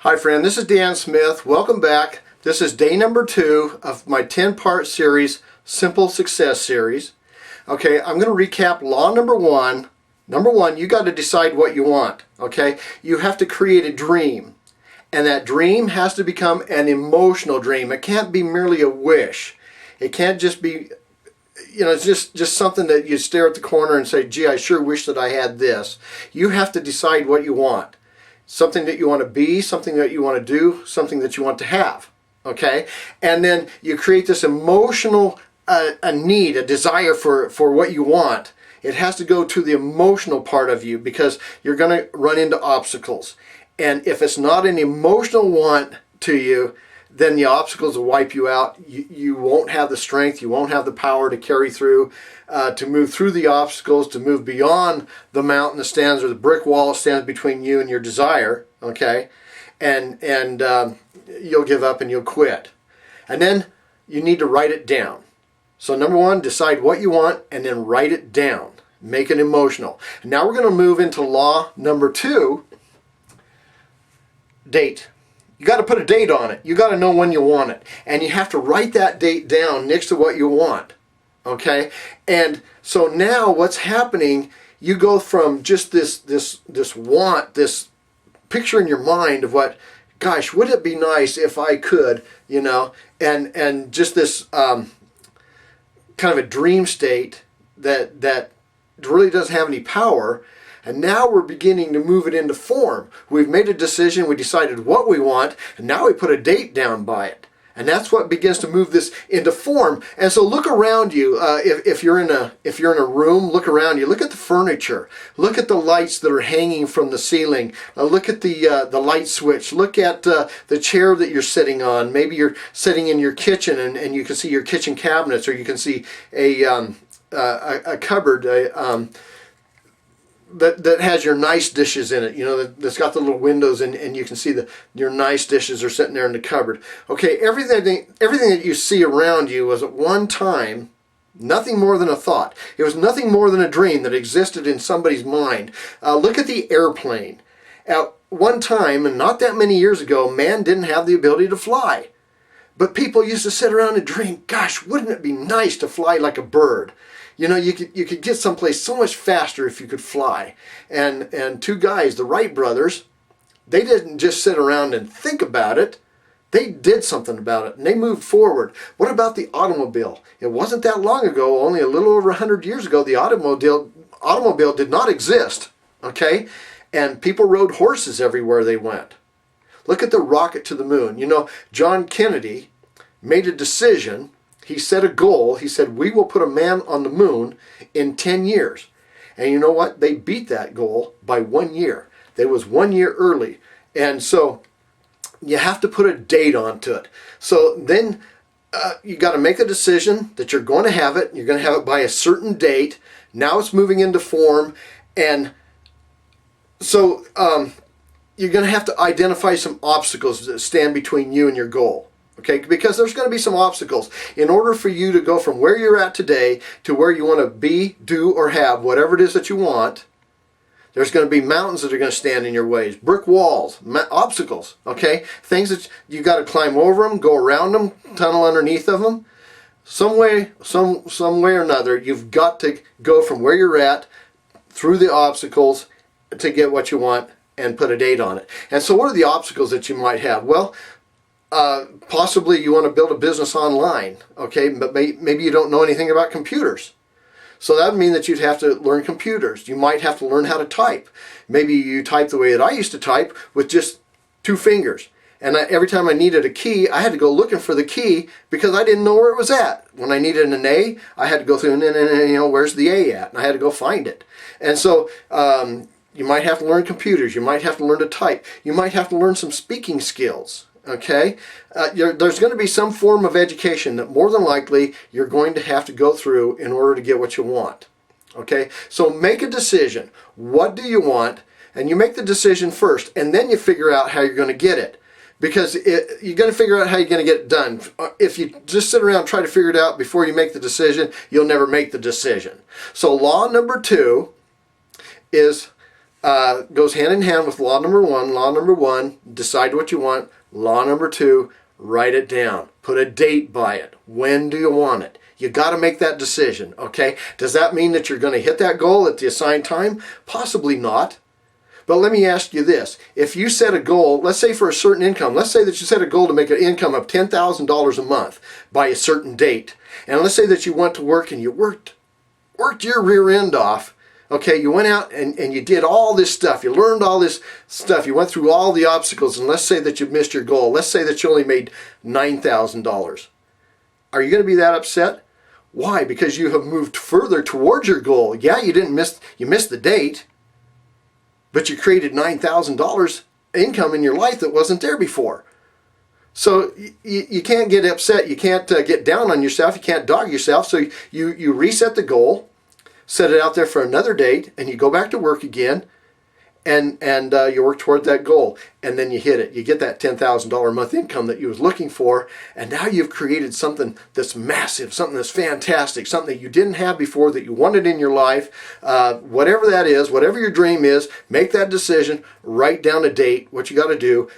Hi friend, this is Dan Smith. Welcome back. This is day number 2 of my 10-part series, Simple Success series. Okay, I'm going to recap law number 1. Number 1, you got to decide what you want. Okay, you have to create a dream. And that dream has to become an emotional dream. It can't be merely a wish. It can't just be, it's just something that you stare at the corner and say, gee, I sure wish that I had this. You have to decide what you want. Something that you want to be, something that you want to do, something that you want to have. Okay? And then you create this emotional a need, a desire for what you want. It has to go to the emotional part of you because you're going to run into obstacles. And if it's not an emotional want to you, then the obstacles will wipe you out. You won't have the strength, you won't have the power to carry through, to move through the obstacles, to move beyond the mountain that stands or the brick wall that stands between you and your desire, okay? And you'll give up and you'll quit. And then you need to write it down. So number 1, decide what you want and then write it down. Make it emotional. And now we're going to move into law number 2, date. You got to put a date on it. You got to know when you want it. And you have to write that date down next to what you want. Okay? And so now what's happening, you go from just this want, this picture in your mind of what, gosh, would it be nice if I could, and just this kind of a dream state that really doesn't have any power. And now we're beginning to move it into form. We've made a decision, we decided what we want, and now we put a date down by it. And that's what begins to move this into form. And so look around you. If you're in a room, look around you. Look at the furniture. Look at the lights that are hanging from the ceiling. Look at the light switch. Look at the chair that you're sitting on. Maybe you're sitting in your kitchen and you can see your kitchen cabinets, or you can see a cupboard. That has your nice dishes in it, that's got the little windows and you can see your nice dishes are sitting there in the cupboard. Okay, everything that you see around you was at one time nothing more than a thought. It was nothing more than a dream that existed in somebody's mind. Look at the airplane. At one time, and not that many years ago, man didn't have the ability to fly. But people used to sit around and dream, gosh, wouldn't it be nice to fly like a bird? You could get someplace so much faster if you could fly. And 2 guys, the Wright brothers, they didn't just sit around and think about it. They did something about it, and they moved forward. What about the automobile? It wasn't that long ago, only a little over 100 years ago, the automobile did not exist, okay? And people rode horses everywhere they went. Look at the rocket to the moon. John Kennedy made a decision. He set a goal. He said, we will put a man on the moon in 10 years. And you know what? They beat that goal by 1 year. They was 1 year early. And so you have to put a date onto it. So then you got to make a decision that you're going to have it. You're going to have it by a certain date. Now it's moving into form. And so you're going to have to identify some obstacles that stand between you and your goal. Okay, because there's going to be some obstacles. In order for you to go from where you're at today to where you want to be, do, or have, whatever it is that you want, there's going to be mountains that are going to stand in your ways, brick walls, obstacles, okay? Things that you got to climb over them, go around them, tunnel underneath of them. Some way or another, you've got to go from where you're at through the obstacles to get what you want and put a date on it. And so what are the obstacles that you might have? Well, possibly you want to build a business online, okay, but maybe you don't know anything about computers. So that would mean that you'd have to learn computers. You might have to learn how to type. Maybe you type the way that I used to type with just 2 fingers. And every time I needed a key, I had to go looking for the key because I didn't know where it was at. When I needed an A, I had to go through and where's the A at? And I had to go find it. And so you might have to learn computers. You might have to learn to type. You might have to learn some speaking skills. Okay, there's going to be some form of education that more than likely you're going to have to go through in order to get what you want. Okay, so make a decision. What do you want? And you make the decision first, and then you figure out how you're going to get it. Because you're going to figure out how you're going to get it done. If you just sit around and try to figure it out before you make the decision, you'll never make the decision. So law number 2 is goes hand in hand with law number one. Law number one, decide what you want. Law number two, write it down. Put a date by it. When do you want it? You got to make that decision, okay? Does that mean that you're going to hit that goal at the assigned time? Possibly not. But let me ask you this. If you set a goal, let's say for a certain income, let's say that you set a goal to make an income of $10,000 a month by a certain date. And let's say that you went to work and you worked your rear end off. Okay, you went out and you did all this stuff. You learned all this stuff. You went through all the obstacles. And let's say that you missed your goal. Let's say that you only made $9,000. Are you going to be that upset? Why? Because you have moved further towards your goal. Yeah, you missed the date, but you created $9,000 income in your life that wasn't there before. So you can't get upset. You can't get down on yourself. You can't dog yourself. So you reset the goal, set it out there for another date, and you go back to work again, and you work toward that goal, and then you hit it. You get that $10,000 a month income that you was looking for, and now you've created something that's massive, something that's fantastic, something that you didn't have before that you wanted in your life. Whatever that is, whatever your dream is, make that decision, write down a date, what you got to do,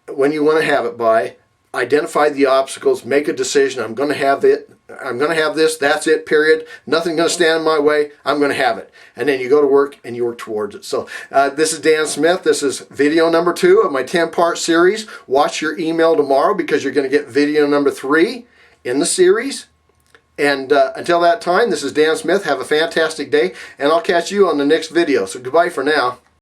when you want to have it by, identify the obstacles, make a decision. I'm going to have it. I'm going to have this. That's it, period. Nothing's going to stand in my way. I'm going to have it. And then you go to work and you work towards it. So this is Dan Smith. This is video number 2 of my 10-part series. Watch your email tomorrow because you're going to get video number 3 in the series. And until that time, this is Dan Smith. Have a fantastic day. And I'll catch you on the next video. So goodbye for now.